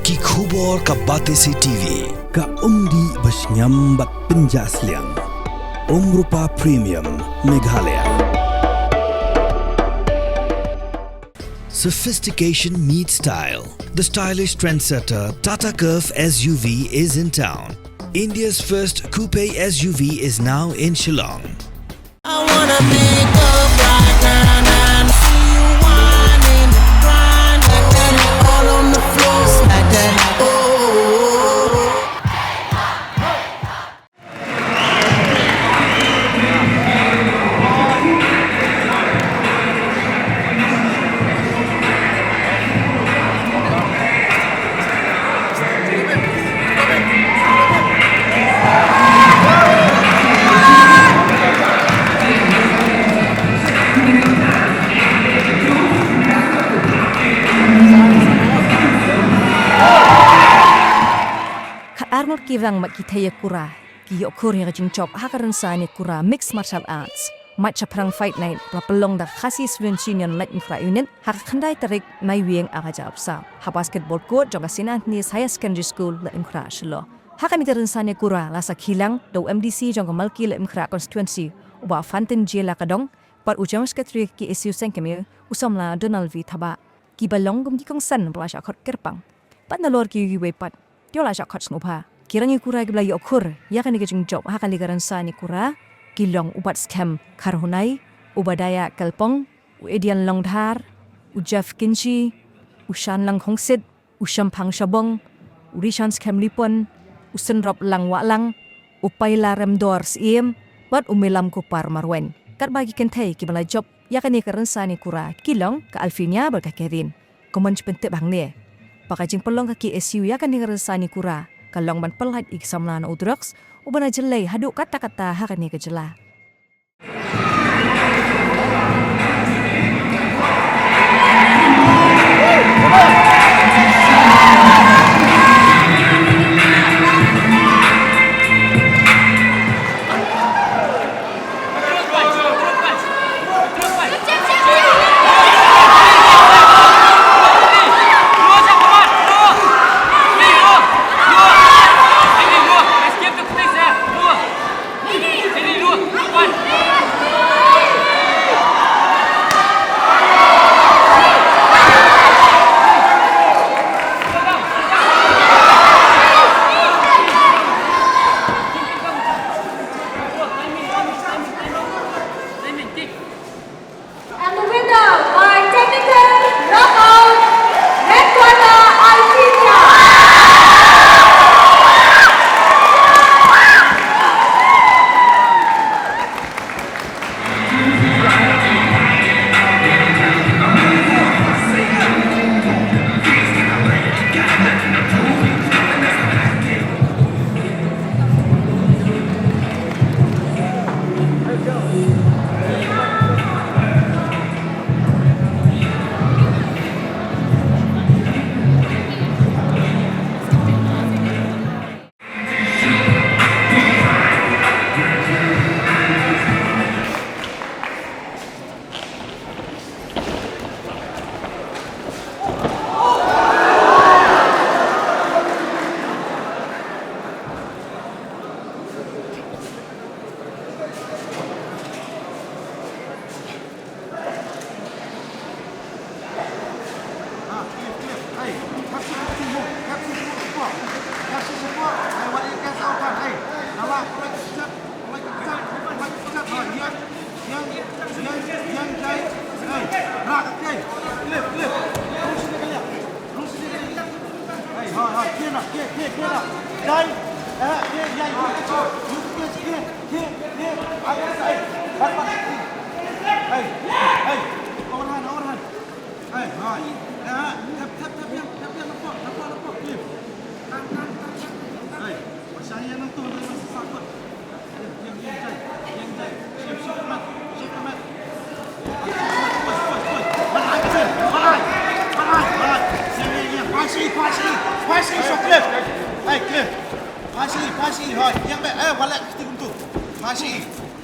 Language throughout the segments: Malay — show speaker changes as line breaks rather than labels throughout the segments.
Ki khubor ka Batesi TV.
Ka umdi basnyambat penjaslian. Rupa Premium Meghalaya.
Sophistication meets style. The stylish trendsetter Tata Curve SUV is in town. India's first coupe SUV is now in Shillong.
I wanna make up right now, see you whining, grinding, all on the floor like that. Oh.
Arnold Kivrang mak kita kura, kiyok kur yang jingcop hakaran sani kura mixed martial arts. Maitshaphrang fight night pelong dah khasi svensin yang Laitumkhrah unit hak khandai tarik mai wieng agajab sa. Ha basketball court jangka St. Anthony's Higher Secondary School Laitumkhrah Shilo. Hak kami sani kura lasa hilang do MDC jangka Malki Laitumkhrah constituency uba Fantin Jela kadong par ujang sekretari ki SU sengkemi usamla Donald V thaba ki balong gum ki kongsan belasha khot kerpang. Pat nalor ki wepat Yola jakot snupa. Kiranya kura gibla yokur. Ya kan digajung job hakan ligaran sa ni kura. Kilong ubat scam karhunai. Ubadaya kalpong. Uedian longdhar. Ujaf kinchi. Ushan lang hongsit. Usham pang shabong. Urishan scam lipon. Usen rop lang walang. Upay larem doors iem. Bat umilam kupar marwen. Kat bagi kentay kibala job. Ya kan ligaran sa ni kura. Kilong ka alfinya berkakerin. Kumanch pentik bang ni. Pakajing pelong kaki SU ya kan ngerasani kura. Kalong man pelhat ik samlana udrox, ubana jelai haduk kata-kata hakani kejela.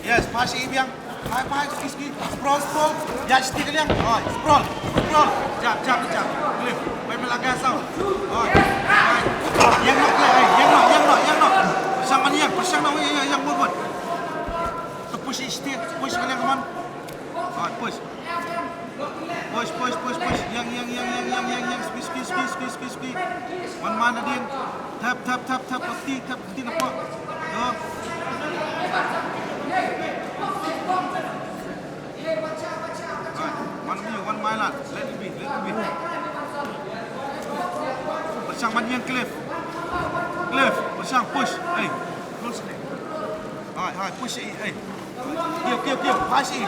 Yes, pasi biang. Hai, ski. Scroll. Ya, stick liang. Scroll. Jap. Clip. Main melanggar sound. speed. One man again. Tap, pasti nampak. Yo. One mile lah. Let it be. Bersang banyak Cliff. Bersang push. Hey, close. Hai, push it. Hey. Kêu. Pass it.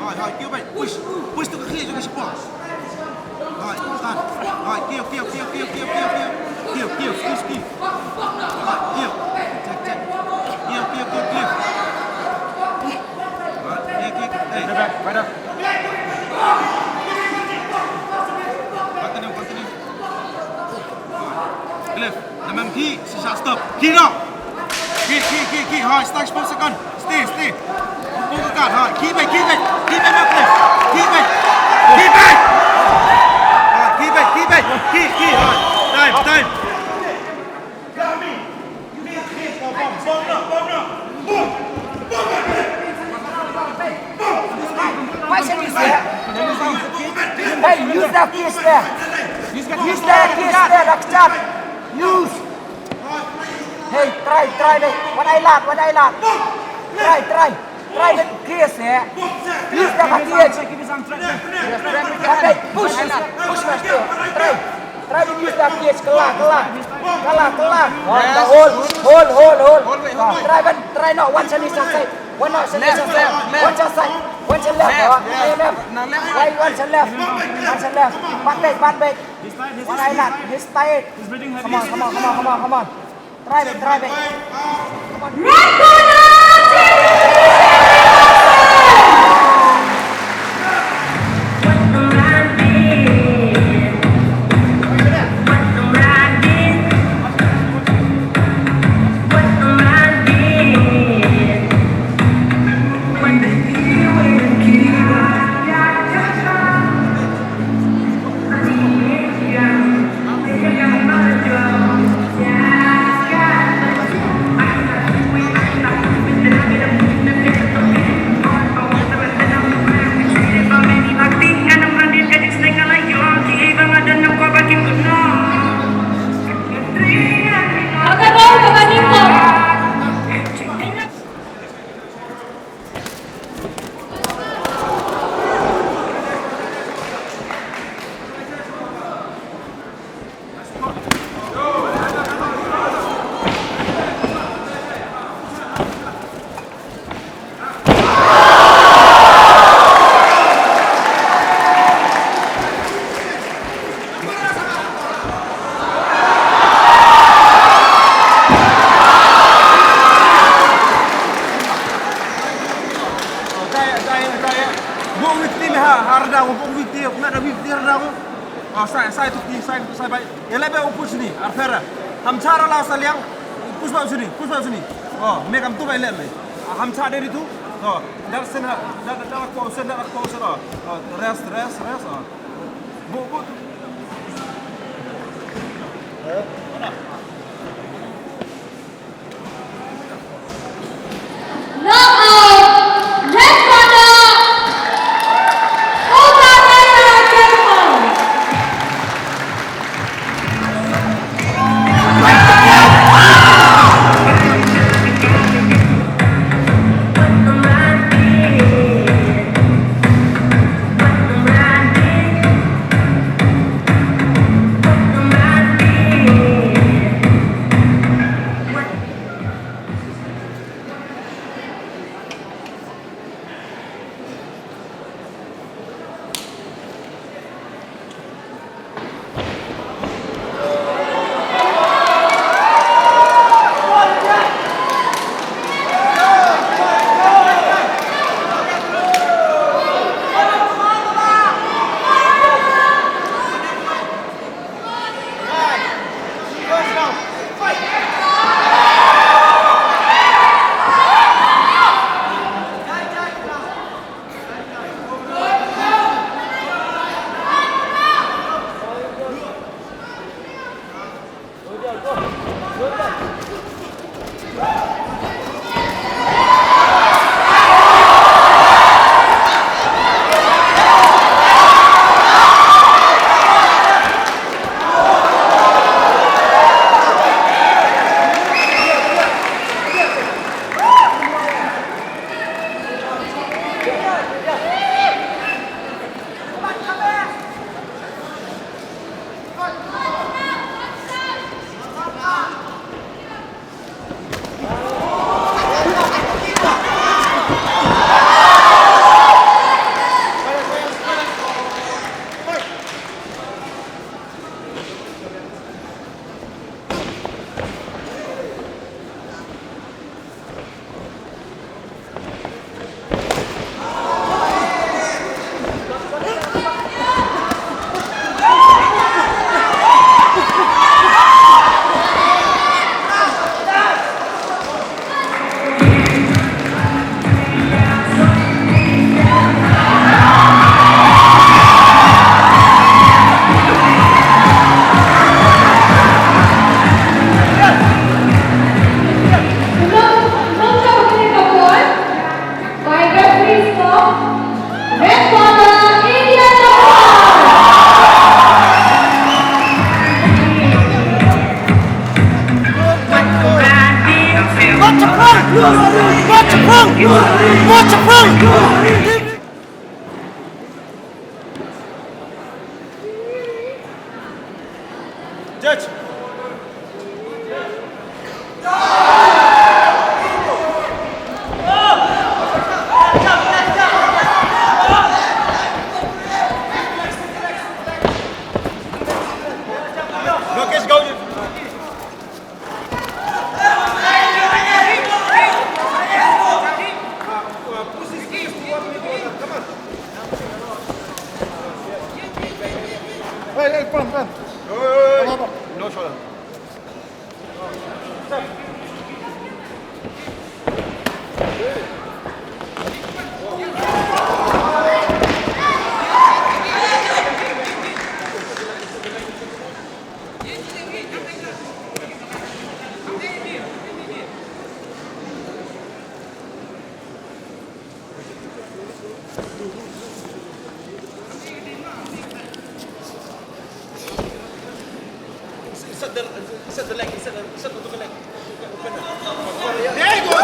Hai, kêu baik. Push tu ke kiri juga support. Hai, tahan. Hai, kêu. Speed. Hai, kêu. Check. Kêu. Hey, back up. Continue. Cliff, the man key, stop. Key now. Key. Hi, start 10 second. Stay. Pull the card. Hi, key back. Key back, Cliff. Key back. Key. Hi, time.
Why should you say? Hey, use that kiss there. Use that kiss there, Rakchat. Use. Hey, try it. One eye lock. Try the kiss there. Use that kiss. Push faster. Try to use that kiss. Kelah. Try not one side. One not side. One side. One to left. Right, one to left. Back. One eye lock. He's tired. Come on. Try it. Come on.
Sai baik. Yang lebih push ni, arfera. Ham cara lah saliang, push bawah sini. Oh, mereka tu baik leh. Ham cara dari tu. Oh, dah sana, dah aku sen. Oh, rest. Oh. Bu. Judge. Look, it's going.
Hey, come on.
No showdown. Set the leg, set the leg. There you go,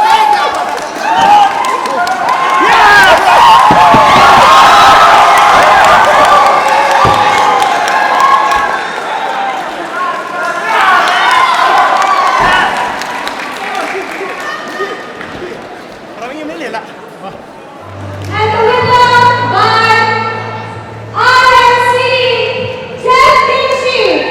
And the winner by RFC Championship.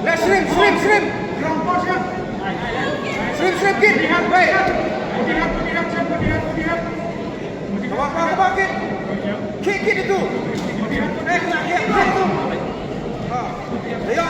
Let's shrimp. Shrimp, kid. Wait. Come on, kid. Kick itu. Kena kick itu. Dia.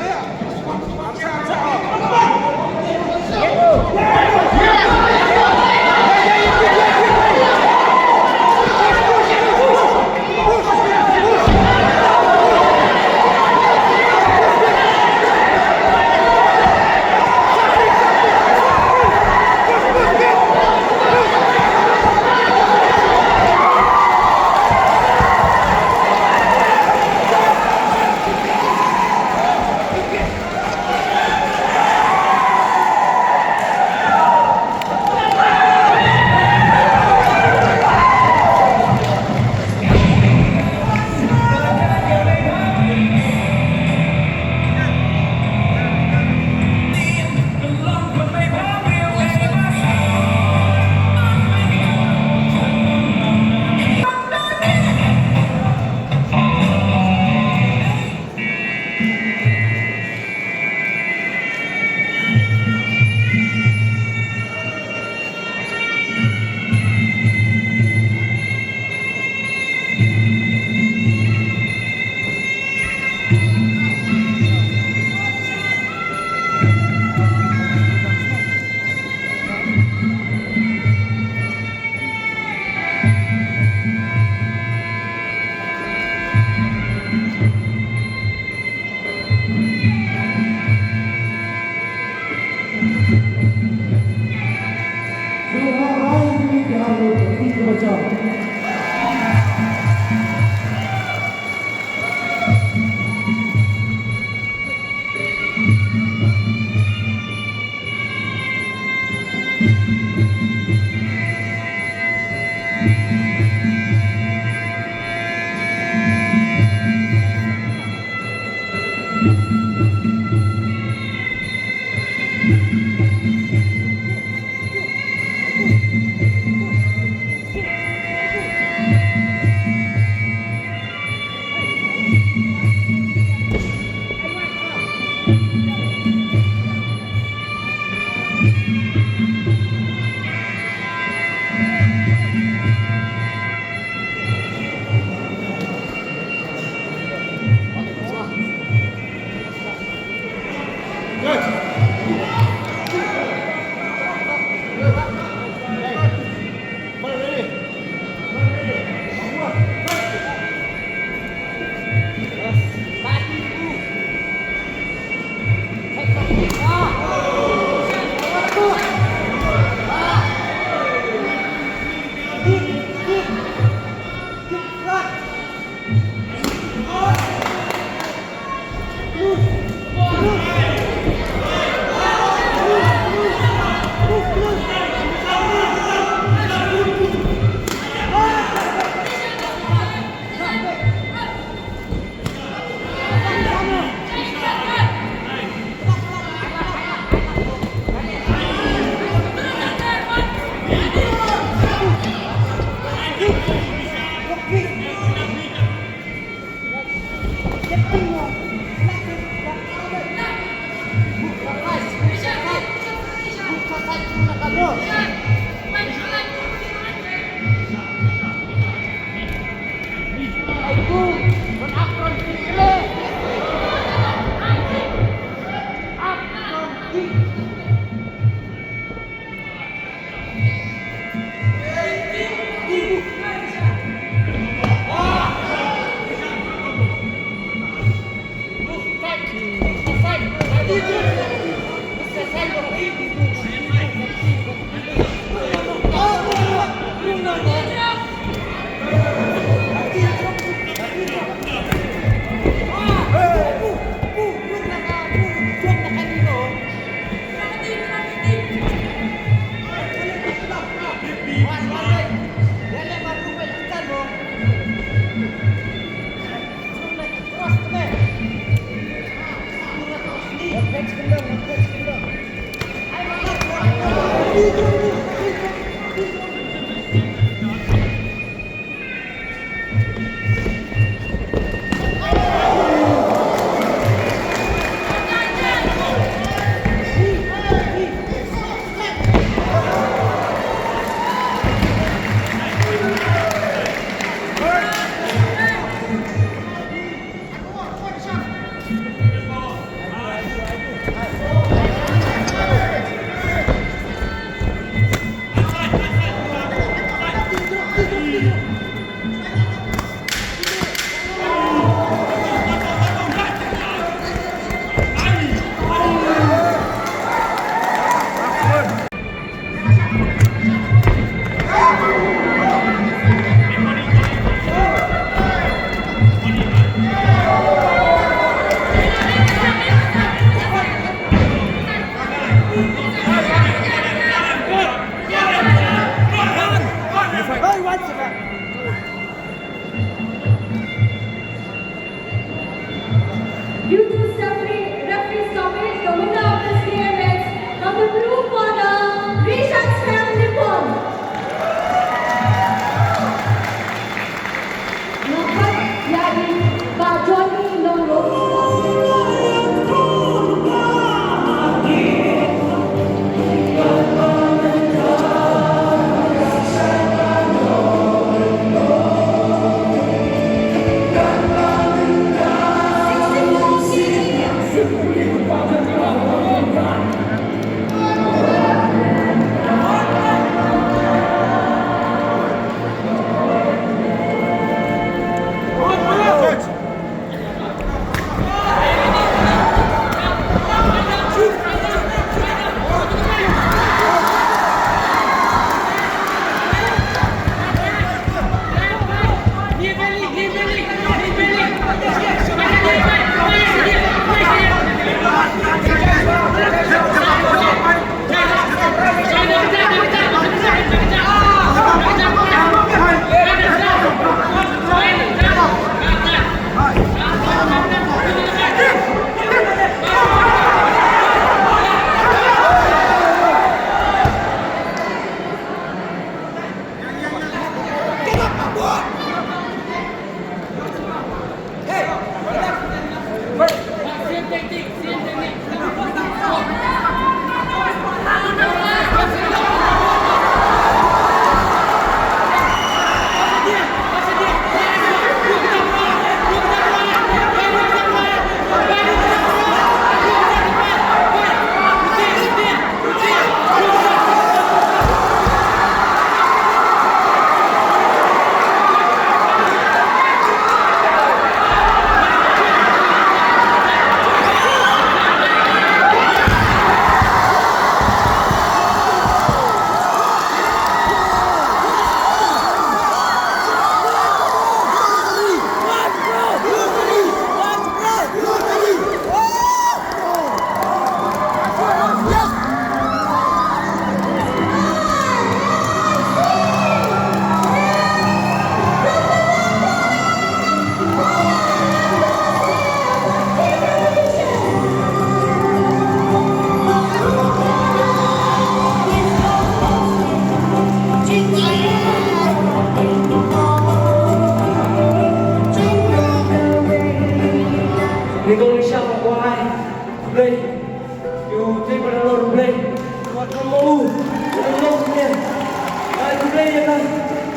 play. You take a lot of play. What come on? You play kan?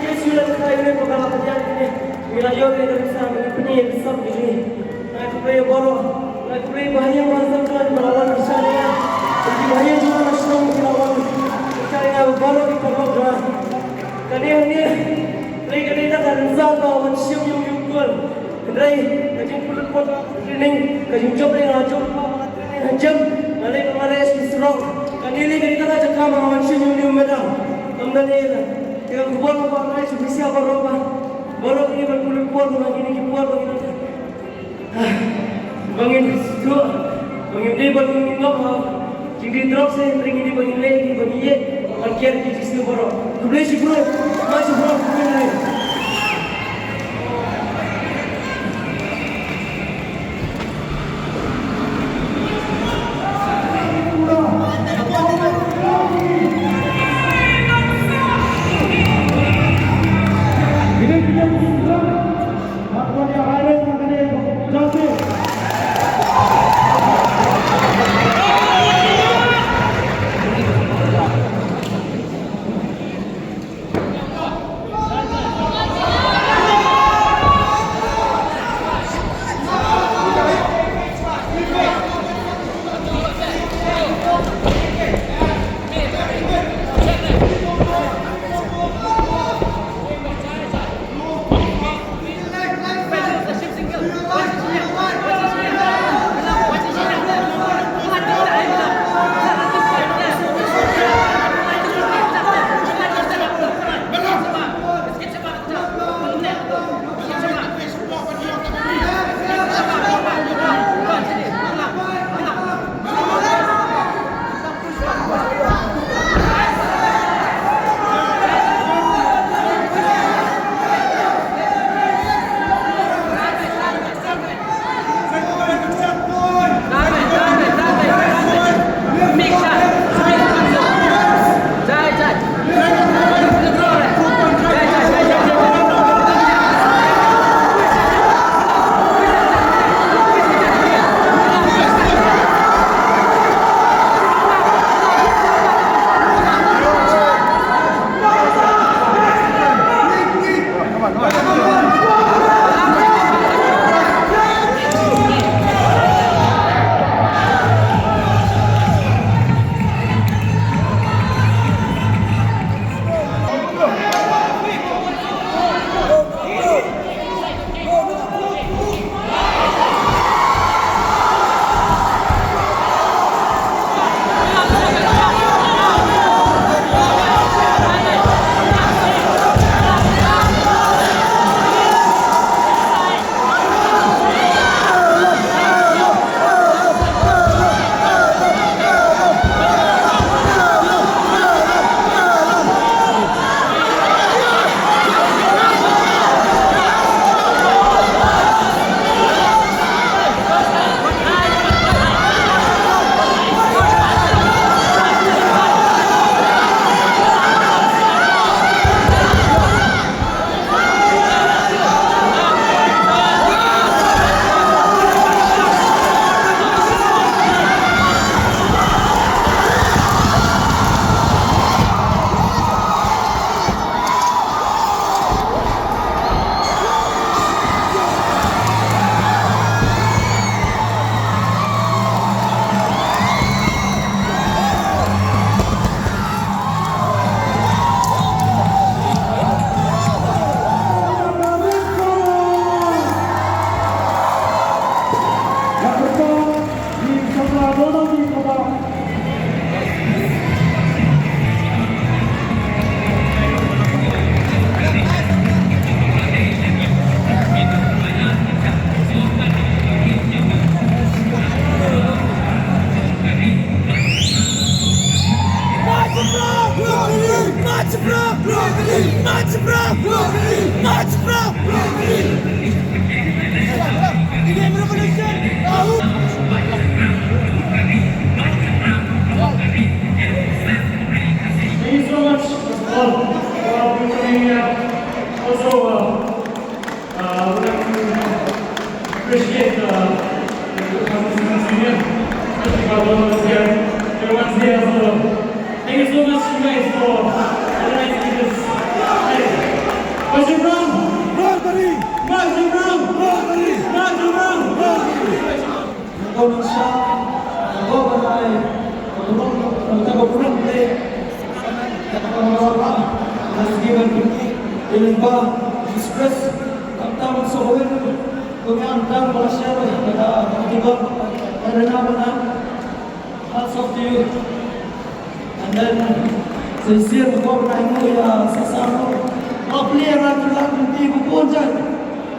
Yes, you let saya ini bukan apa ni. Bila yo dari sana ini besar begini. You play bola. You play bahaya masuk kan melawan misalnya. Jadi bahaya juga masuk melawan. Misalnya bola di pokok. Kalian ni play kita kan zat lawan siapa yang gol. Kedai kajing pulut training kajing job dengan job jam malay kemarin strong kanili kita kan cakap mawan siapa yang medal. Amdani kita buat apa lagi subisi apa roba. Bola ini berpulut begini buat begini. Bangin dua, bangin dia bangin lama. Jadi drop saya beri ini bangin lagi bangin ye. Angker kita sini bola. Boleh sih bro, masih bro begini.
Maitshaphrang!
Thank you so much, you guys, for organizing this. Maitshaphrang! Maitshaphrang! Maitshaphrang!
Ikaw nang siya, ikaw ba tayo, tagapunan ulit, nakakamawa, nasigiban piti, ilan ba, express, ang tawag sa kawin, kung ang tawag pala siya, nakakatibag, naranaman na, hats off to you. And then, sincere ko na imo sasama, mga player natin lang, hindi ko po dyan,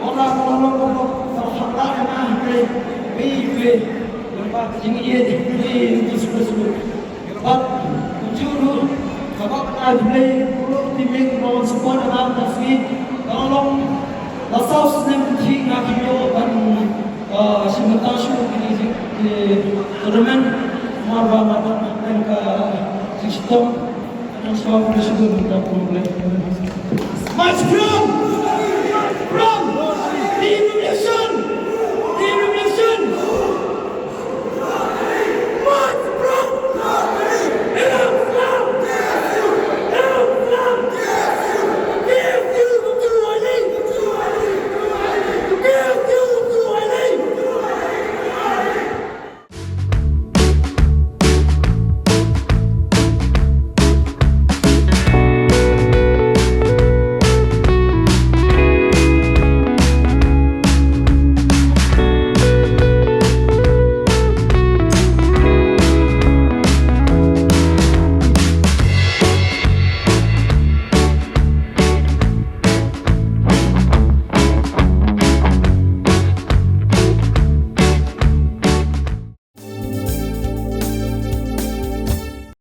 wala ko lang ko, nakakalakan na, play, yung iya express mo. But juro kapag play puro timing mo support ang tasgi kalong lasaus nem thi na kiyo ban simultasyon kini tournament marba matan ka sistem ang sawa ko siguro ta problem. Maitshaphrang!